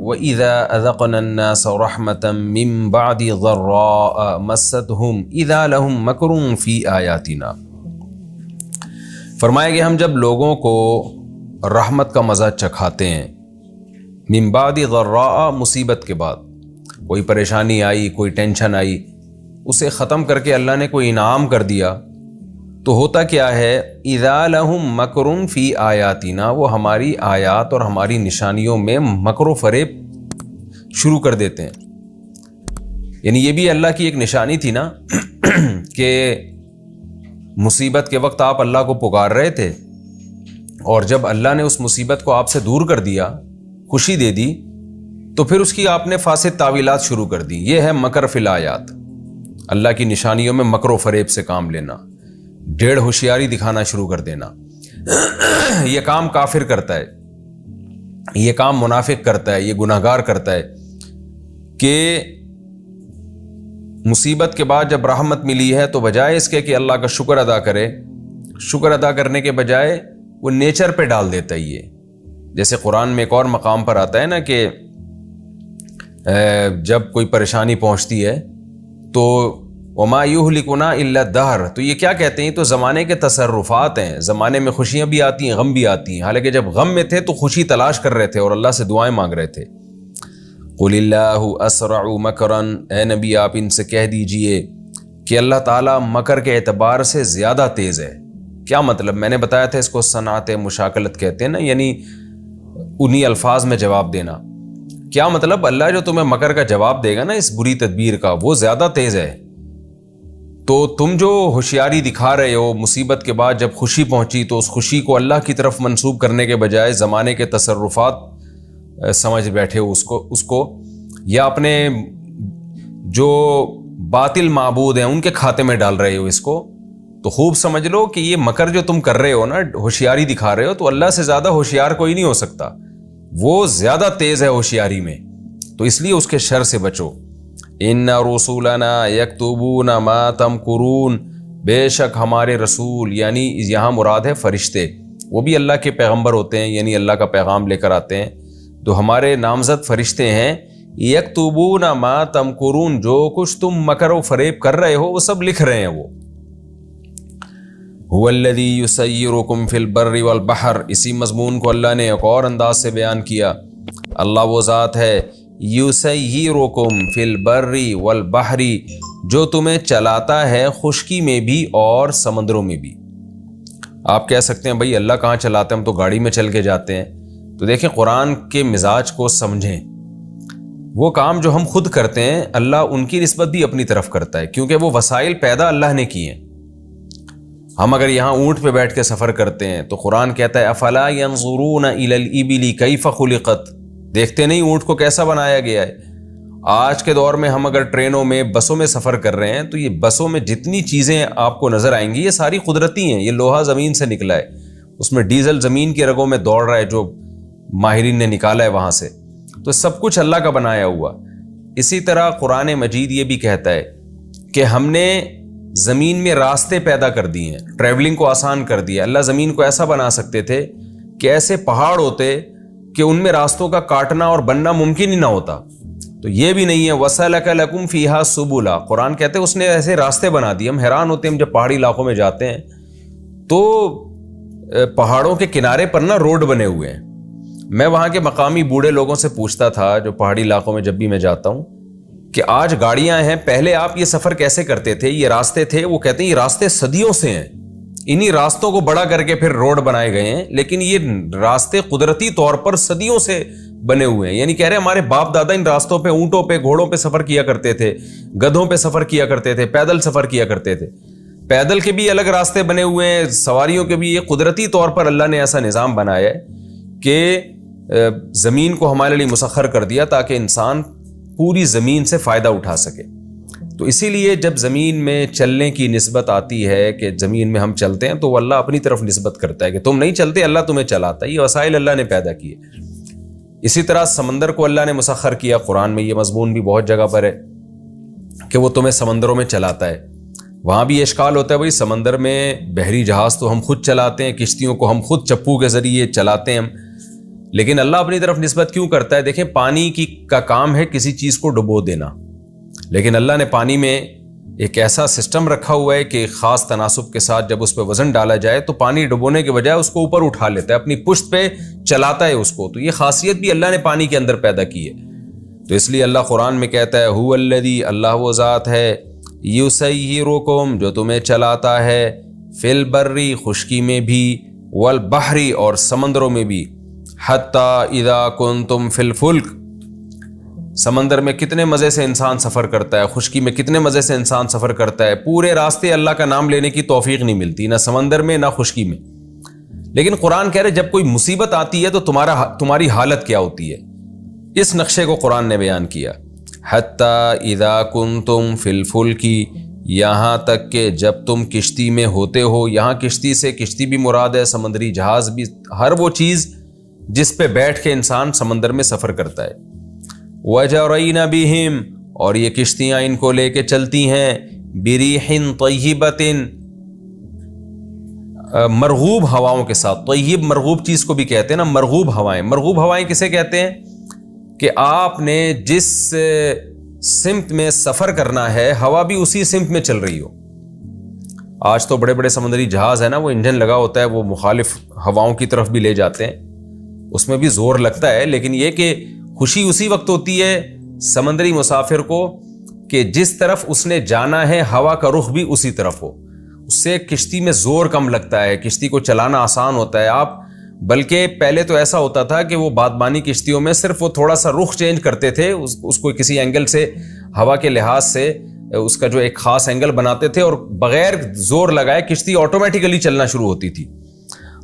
وَإِذَا أَذَقْنَا النَّاسَ رَحْمَةً مِّن بَعْدِ ضَرَّاءَ مَسَّتْهُمْ إِذَا لَهُمْ مَكْرٌ فِي آيَاتِنَا۔ فرمایا کہ ہم جب لوگوں کو رحمت کا مزہ چکھاتے ہیں، من بعد ضراء، مصیبت کے بعد کوئی پریشانی آئی، کوئی ٹینشن آئی، اسے ختم کر کے اللہ نے کوئی انعام کر دیا، تو ہوتا کیا ہے، اذا لہم مکر فی آیاتنا، وہ ہماری آیات اور ہماری نشانیوں میں مکر و فریب شروع کر دیتے ہیں۔ یعنی یہ بھی اللہ کی ایک نشانی تھی نا کہ مصیبت کے وقت آپ اللہ کو پکار رہے تھے، اور جب اللہ نے اس مصیبت کو آپ سے دور کر دیا، خوشی دے دی، تو پھر اس کی آپ نے فاسد تعویلات شروع کر دی۔ یہ ہے مکر فی الآیات، اللہ کی نشانیوں میں مکر و فریب سے کام لینا، ڈیڑھ ہوشیاری دکھانا شروع کر دینا۔ یہ کام کافر کرتا ہے، یہ کام منافق کرتا ہے، یہ گناہگار کرتا ہے کہ مصیبت کے بعد جب رحمت ملی ہے تو بجائے اس کے کہ اللہ کا شکر ادا کرے، شکر ادا کرنے کے بجائے وہ نیچر پہ ڈال دیتا ہے۔ یہ جیسے قرآن میں ایک اور مقام پر آتا ہے نا کہ جب کوئی پریشانی پہنچتی ہے تو وما یہلکنا الا الدہر، تو یہ کیا کہتے ہیں، تو زمانے کے تصرفات ہیں، زمانے میں خوشیاں بھی آتی ہیں، غم بھی آتی ہیں، حالانکہ جب غم میں تھے تو خوشی تلاش کر رہے تھے اور اللہ سے دعائیں مانگ رہے تھے۔ قل اللہ اسرع مکرا، اے نبی آپ ان سے کہہ دیجئے کہ اللہ تعالیٰ مکر کے اعتبار سے زیادہ تیز ہے۔ کیا مطلب؟ میں نے بتایا تھا اس کو صنعت مشاکلت کہتے ہیں نا، یعنی انہی الفاظ میں جواب دینا۔ کیا مطلب؟ اللہ جو تمہیں مکر کا جواب دے گا نا اس بری تدبیر کا، وہ زیادہ تیز ہے۔ تو تم جو ہوشیاری دکھا رہے ہو، مصیبت کے بعد جب خوشی پہنچی تو اس خوشی کو اللہ کی طرف منسوب کرنے کے بجائے زمانے کے تصرفات سمجھ بیٹھے ہو اس کو یا اپنے جو باطل معبود ہیں ان کے کھاتے میں ڈال رہے ہو اس کو، تو خوب سمجھ لو کہ یہ مکر جو تم کر رہے ہو نا، ہوشیاری دکھا رہے ہو، تو اللہ سے زیادہ ہوشیار کوئی نہیں ہو سکتا، وہ زیادہ تیز ہے ہوشیاری میں، تو اس لیے اس کے شر سے بچو۔ ان رسولنا یکتبون ما تمکرون، بے شک ہمارے رسول، یعنی یہاں مراد ہے فرشتے، وہ بھی اللہ کے پیغمبر ہوتے ہیں، یعنی اللہ کا پیغام لے کر آتے ہیں، تو ہمارے نامزد فرشتے ہیں، یکتبون ما تمکرون، جو کچھ تم مکر و فریب کر رہے ہو وہ سب لکھ رہے ہیں وہ۔ هو الذی یسیرکم فی البر والبحر، اسی مضمون کو اللہ نے ایک اور انداز سے بیان کیا۔ اللہ وہ ذات ہے یسیرکم فی البر والبحر، جو تمہیں چلاتا ہے خشکی میں بھی اور سمندروں میں بھی۔ آپ کہہ سکتے ہیں بھائی اللہ کہاں چلاتے ہیں، ہم تو گاڑی میں چل کے جاتے ہیں۔ تو دیکھیں قرآن کے مزاج کو سمجھیں، وہ کام جو ہم خود کرتے ہیں اللہ ان کی نسبت بھی اپنی طرف کرتا ہے، کیونکہ وہ وسائل پیدا اللہ نے کیے ہیں۔ ہم اگر یہاں اونٹ پہ بیٹھ کے سفر کرتے ہیں تو قرآن کہتا ہے افلا ينظرون الى الابل کیف خلقت، دیکھتے نہیں اونٹ کو کیسا بنایا گیا ہے۔ آج کے دور میں ہم اگر ٹرینوں میں، بسوں میں سفر کر رہے ہیں تو یہ بسوں میں جتنی چیزیں آپ کو نظر آئیں گی یہ ساری قدرتی ہیں، یہ لوہا زمین سے نکلا ہے، اس میں ڈیزل زمین کی رگوں میں دوڑ رہا ہے جو ماہرین نے نکالا ہے وہاں سے، تو سب کچھ اللہ کا بنایا ہوا۔ اسی طرح قرآن مجید یہ بھی کہتا ہے کہ ہم نے زمین میں راستے پیدا کر دیے ہیں، ٹریولنگ کو آسان کر دیا۔ اللہ زمین کو ایسا بنا سکتے تھے کہ ایسے پہاڑ ہوتے کہ ان میں راستوں کا کاٹنا اور بننا ممکن ہی نہ ہوتا، تو یہ بھی نہیں ہے۔ وَسَلَكَ لَكُمْ فِيهَا سُبُلًا، قرآن کہتے ہیں اس نے ایسے راستے بنا دیے۔ ہم حیران ہوتے ہیں ہم جب پہاڑی علاقوں میں جاتے ہیں تو پہاڑوں کے کنارے پر نا روڈ بنے ہوئے ہیں۔ میں وہاں کے مقامی بوڑھے لوگوں سے پوچھتا تھا جو پہاڑی علاقوں میں جب بھی میں جاتا ہوں کہ آج گاڑیاں ہیں، پہلے آپ یہ سفر کیسے کرتے تھے، یہ راستے تھے؟ وہ کہتے ہیں یہ راستے صدیوں سے ہیں، انہی راستوں کو بڑا کر کے پھر روڈ بنائے گئے ہیں، لیکن یہ راستے قدرتی طور پر صدیوں سے بنے ہوئے ہیں۔ یعنی کہہ رہے ہیں ہمارے باپ دادا ان راستوں پہ اونٹوں پہ، گھوڑوں پہ سفر کیا کرتے تھے، گدھوں پہ سفر کیا کرتے تھے، پیدل سفر کیا کرتے تھے۔ پیدل کے بھی الگ راستے بنے ہوئے ہیں، سواریوں کے بھی۔ یہ قدرتی طور پر اللہ نے ایسا نظام بنایا ہے کہ زمین کو ہمارے لیے مسخر کر دیا تاکہ انسان پوری زمین سے فائدہ اٹھا سکے۔ تو اسی لیے جب زمین میں چلنے کی نسبت آتی ہے کہ زمین میں ہم چلتے ہیں تو وہ اللہ اپنی طرف نسبت کرتا ہے کہ تم نہیں چلتے، اللہ تمہیں چلاتا ہے، یہ وسائل اللہ نے پیدا کیے۔ اسی طرح سمندر کو اللہ نے مسخر کیا، قرآن میں یہ مضمون بھی بہت جگہ پر ہے کہ وہ تمہیں سمندروں میں چلاتا ہے۔ وہاں بھی اشکال ہوتا ہے، بھائی سمندر میں بحری جہاز تو ہم خود چلاتے ہیں، کشتیوں کو ہم خود چپو کے ذریعے چلاتے ہیں ہم، لیکن اللہ اپنی طرف نسبت کیوں کرتا ہے؟ دیکھیں، پانی کا کام ہے کسی چیز کو ڈبو دینا، لیکن اللہ نے پانی میں ایک ایسا سسٹم رکھا ہوا ہے کہ خاص تناسب کے ساتھ جب اس پہ وزن ڈالا جائے تو پانی ڈبونے کے بجائے اس کو اوپر اٹھا لیتا ہے، اپنی پشت پہ چلاتا ہے اس کو۔ تو یہ خاصیت بھی اللہ نے پانی کے اندر پیدا کی ہے، تو اس لیے اللہ قرآن میں کہتا ہے هو الذی، اللہ وہ ذات ہے، یسیرکم، جو تمہیں چلاتا ہے، فی البری، خشکی میں بھی، والبحری، اور سمندروں میں بھی، حتی اذا کنتم فی الفلک، سمندر میں کتنے مزے سے انسان سفر کرتا ہے، خشکی میں کتنے مزے سے انسان سفر کرتا ہے، پورے راستے اللہ کا نام لینے کی توفیق نہیں ملتی، نہ سمندر میں نہ خشکی میں۔ لیکن قرآن کہہ رہے جب کوئی مصیبت آتی ہے تو تمہاری حالت کیا ہوتی ہے، اس نقشے کو قرآن نے بیان کیا۔ حتی اذا کنتم فی الفلک، یہاں تک کہ جب تم کشتی میں ہوتے ہو، یہاں کشتی سے کشتی بھی مراد ہے، سمندری جہاز بھی، ہر وہ چیز جس پہ بیٹھ کے انسان سمندر میں سفر کرتا ہے۔ وَجَرَيْنَ بِهِمْ، اور یہ کشتیاں ان کو لے کے چلتی ہیں، بِرِيحٍ طَيِّبَةٍ، مرغوب ہواؤں کے ساتھ۔ طیب مرغوب چیز کو بھی کہتے ہیں نا، مرغوب ہوائیں۔ مرغوب ہوائیں کسے کہتے ہیں؟ کہ آپ نے جس سمت میں سفر کرنا ہے ہوا بھی اسی سمت میں چل رہی ہو۔ آج تو بڑے بڑے سمندری جہاز ہے نا، وہ انجن لگا ہوتا ہے، وہ مخالف ہواؤں کی طرف بھی لے جاتے ہیں، اس میں بھی زور لگتا ہے، لیکن یہ کہ خوشی اسی وقت ہوتی ہے سمندری مسافر کو کہ جس طرف اس نے جانا ہے ہوا کا رخ بھی اسی طرف ہو، اس سے کشتی میں زور کم لگتا ہے، کشتی کو چلانا آسان ہوتا ہے۔ آپ بلکہ پہلے تو ایسا ہوتا تھا کہ وہ بادبانی کشتیوں میں صرف وہ تھوڑا سا رخ چینج کرتے تھے، اس کو کسی اینگل سے ہوا کے لحاظ سے اس کا جو ایک خاص اینگل بناتے تھے، اور بغیر زور لگائے کشتی آٹومیٹیکلی چلنا شروع ہوتی تھی۔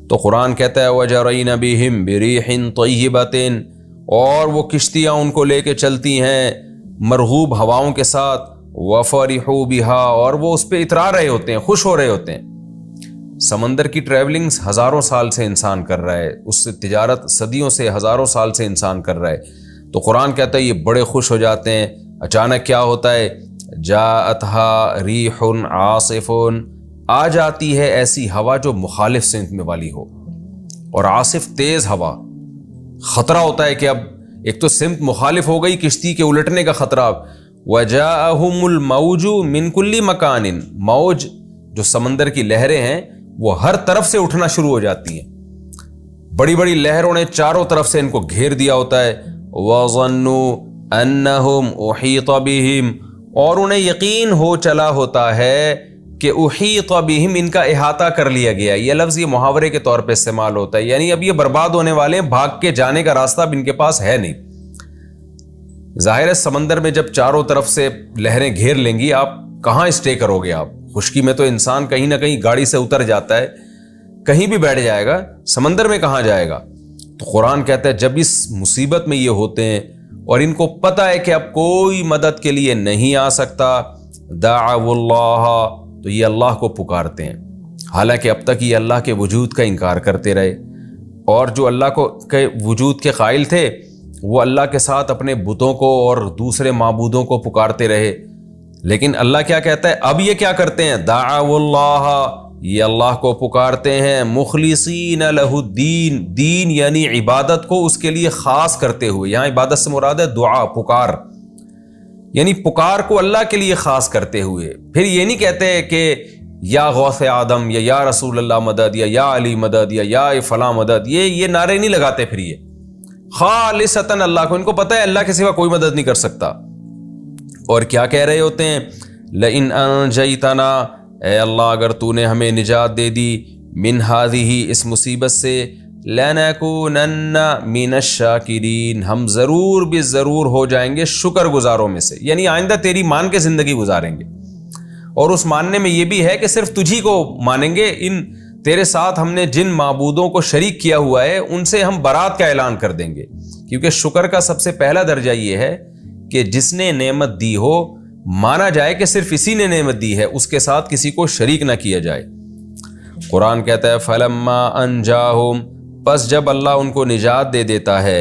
تو قرآن کہتا ہے وَجَرَيْنَ بِهِمْ بِرِيحٍ طَيِّبَةٍ، اور وہ کشتیاں ان کو لے کے چلتی ہیں مرغوب ہواؤں کے ساتھ، وَفَرِحُوا بِهَا، اور وہ اس پہ اترا رہے ہوتے ہیں، خوش ہو رہے ہوتے ہیں۔ سمندر کی ٹریولنگ ہزاروں سال سے انسان کر رہا ہے، اس سے تجارت صدیوں سے، ہزاروں سال سے انسان کر رہا ہے، تو قرآن کہتا ہے یہ بڑے خوش ہو جاتے ہیں۔ اچانک کیا ہوتا ہے؟ جاءتها ریح عاصف، آ جاتی ہے ایسی ہوا جو مخالف سمت میں والی ہو، اور عاصف تیز ہوا، خطرہ ہوتا ہے کہ اب ایک تو سمت مخالف ہو گئی، کشتی کے الٹنے کا خطرہ۔ وجاءہم الموج من کل مکان، موج جو سمندر کی لہریں ہیں وہ ہر طرف سے اٹھنا شروع ہو جاتی ہیں، بڑی بڑی لہروں نے چاروں طرف سے ان کو گھیر دیا ہوتا ہے۔ وَظَنُّوا أَنَّهُمْ أُحِيطَ بِهِمْ، اور انہیں یقین ہو چلا ہوتا ہے کہ احیط بہم، ان کا احاطہ کر لیا گیا۔ یہ لفظ یہ محاورے کے طور پہ استعمال ہوتا ہے، یعنی اب یہ برباد ہونے والے ہیں، بھاگ کے جانے کا راستہ اب ان کے پاس ہے نہیں۔ ظاہر ہے سمندر میں جب چاروں طرف سے لہریں گھیر لیں گی، آپ کہاں اسٹے کرو گے؟ آپ خشکی میں تو انسان کہیں نہ کہیں گاڑی سے اتر جاتا ہے، کہیں بھی بیٹھ جائے گا، سمندر میں کہاں جائے گا؟ تو قرآن کہتا ہے جب اس مصیبت میں یہ ہوتے ہیں اور ان کو پتہ ہے کہ اب کوئی مدد کے لیے نہیں آ سکتا، دعوا اللہ، تو یہ اللہ کو پکارتے ہیں، حالانکہ اب تک یہ اللہ کے وجود کا انکار کرتے رہے، اور جو اللہ کو کے وجود کے قائل تھے وہ اللہ کے ساتھ اپنے بتوں کو اور دوسرے معبودوں کو پکارتے رہے۔ لیکن اللہ کیا کہتا ہے؟ اب یہ کیا کرتے ہیں؟ دعوا اللہ، یہ اللہ کو پکارتے ہیں، مخلصین لہ الدین، دین یعنی عبادت کو اس کے لیے خاص کرتے ہوئے، یہاں عبادت سے مراد ہے دعا، پکار، یعنی پکار کو اللہ کے لیے خاص کرتے ہوئے۔ پھر یہ نہیں کہتے کہ یا غوث آدم، یا رسول اللہ مدد، یا علی مدد، یا فلاں مدد، یہ نعرے نہیں لگاتے، پھر یہ خالصتاً اللہ کو، ان کو پتہ ہے اللہ کے سوا کوئی مدد نہیں کر سکتا۔ اور کیا کہہ رہے ہوتے ہیں؟ لئن انجیتنا، اے اللہ اگر تو نے ہمیں نجات دے دی، من ہذہ، اس مصیبت سے، لنکونن من الشاکرین، ہم ضرور بھی ضرور ہو جائیں گے شکر گزاروں میں سے، یعنی آئندہ تیری مان کے زندگی گزاریں گے، اور اس ماننے میں یہ بھی ہے کہ صرف تجھی کو مانیں گے، ان تیرے ساتھ ہم نے جن معبودوں کو شریک کیا ہوا ہے ان سے ہم برات کا اعلان کر دیں گے، کیونکہ شکر کا سب سے پہلا درجہ یہ ہے کہ جس نے نعمت دی ہو مانا جائے کہ صرف اسی نے نعمت دی ہے، اس کے ساتھ کسی کو شریک نہ کیا جائے۔ قرآن کہتا ہے فَلَمَّا أَنْجَاهُمْ، پس جب اللہ ان کو نجات دے دیتا ہے،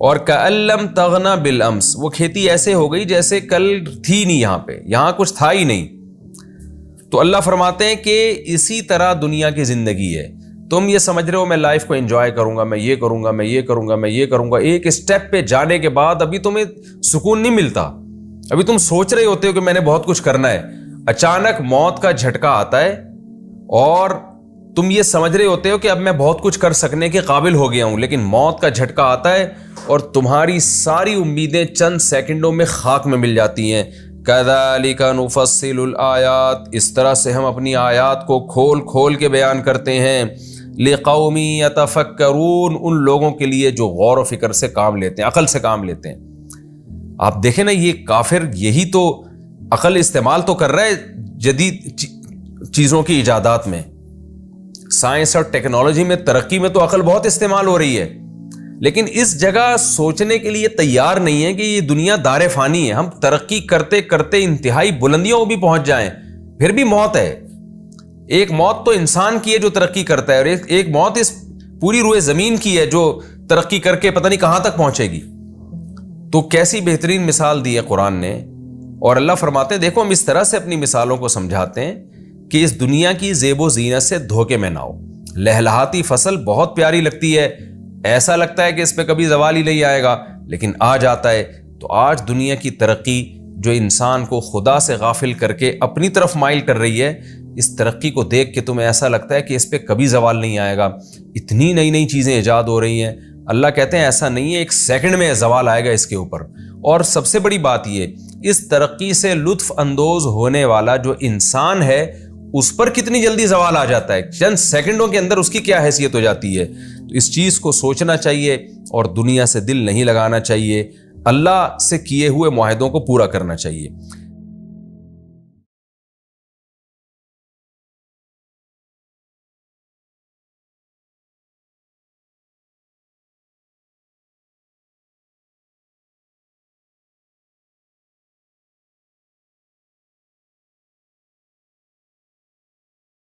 اور کألم تغنا بالامس، وہ کھیتی ایسے ہو گئی جیسے کل تھی نہیں، یہاں کچھ تھا ہی نہیں۔ تو اللہ فرماتے ہیں کہ اسی طرح دنیا کی زندگی ہے، تم یہ سمجھ رہے ہو میں لائف کو انجوائے کروں گا، میں یہ کروں گا، میں یہ کروں گا، میں یہ کروں گا، ایک اسٹیپ پہ جانے کے بعد ابھی تمہیں سکون نہیں ملتا، ابھی تم سوچ رہے ہوتے ہو کہ میں نے بہت کچھ کرنا ہے، اچانک موت کا جھٹکا آتا ہے اور تم یہ سمجھ رہے ہوتے ہو کہ اب میں بہت کچھ کر سکنے کے قابل ہو گیا ہوں، لیکن موت کا جھٹکا آتا ہے اور تمہاری ساری امیدیں چند سیکنڈوں میں خاک میں مل جاتی ہیں۔ کذالک نفصل الآیات، اس طرح سے ہم اپنی آیات کو کھول کھول کے بیان کرتے ہیں، لقوم یتفکرون، ان لوگوں کے لیے جو غور و فکر سے کام لیتے ہیں، عقل سے کام لیتے ہیں۔ آپ دیکھیں نا، یہ کافر یہی تو عقل استعمال تو کر رہا ہے جدید چیزوں کی ایجادات میں، سائنس اور ٹیکنالوجی میں ترقی میں تو عقل بہت استعمال ہو رہی ہے، لیکن اس جگہ سوچنے کے لیے تیار نہیں ہے کہ یہ دنیا دار فانی ہے، ہم ترقی کرتے کرتے انتہائی بلندیوں کو بھی پہنچ جائیں، پھر بھی موت ہے۔ ایک موت تو انسان کی ہے جو ترقی کرتا ہے، اور ایک موت اس پوری روئے زمین کی ہے جو ترقی کر کے پتہ نہیں کہاں تک پہنچے گی۔ تو کیسی بہترین مثال دی ہے قرآن نے، اور اللہ فرماتے ہیں دیکھو ہم اس طرح سے اپنی مثالوں کو سمجھاتے ہیں کہ اس دنیا کی زیب و زینت سے دھوکے میں نہ ہو۔ لہلہاتی فصل بہت پیاری لگتی ہے، ایسا لگتا ہے کہ اس پہ کبھی زوال ہی نہیں آئے گا، لیکن آ جاتا ہے۔ تو آج دنیا کی ترقی جو انسان کو خدا سے غافل کر کے اپنی طرف مائل کر رہی ہے، اس ترقی کو دیکھ کے تمہیں ایسا لگتا ہے کہ اس پہ کبھی زوال نہیں آئے گا، اتنی نئی نئی چیزیں ایجاد ہو رہی ہیں۔ اللہ کہتے ہیں ایسا نہیں ہے، ایک سیکنڈ میں زوال آئے گا اس کے اوپر۔ اور سب سے بڑی بات یہ، اس ترقی سے لطف اندوز ہونے والا جو انسان ہے اس پر کتنی جلدی زوال آ جاتا ہے، چند سیکنڈوں کے اندر اس کی کیا حیثیت ہو جاتی ہے۔ تو اس چیز کو سوچنا چاہیے اور دنیا سے دل نہیں لگانا چاہیے، اللہ سے کیے ہوئے معاہدوں کو پورا کرنا چاہیے۔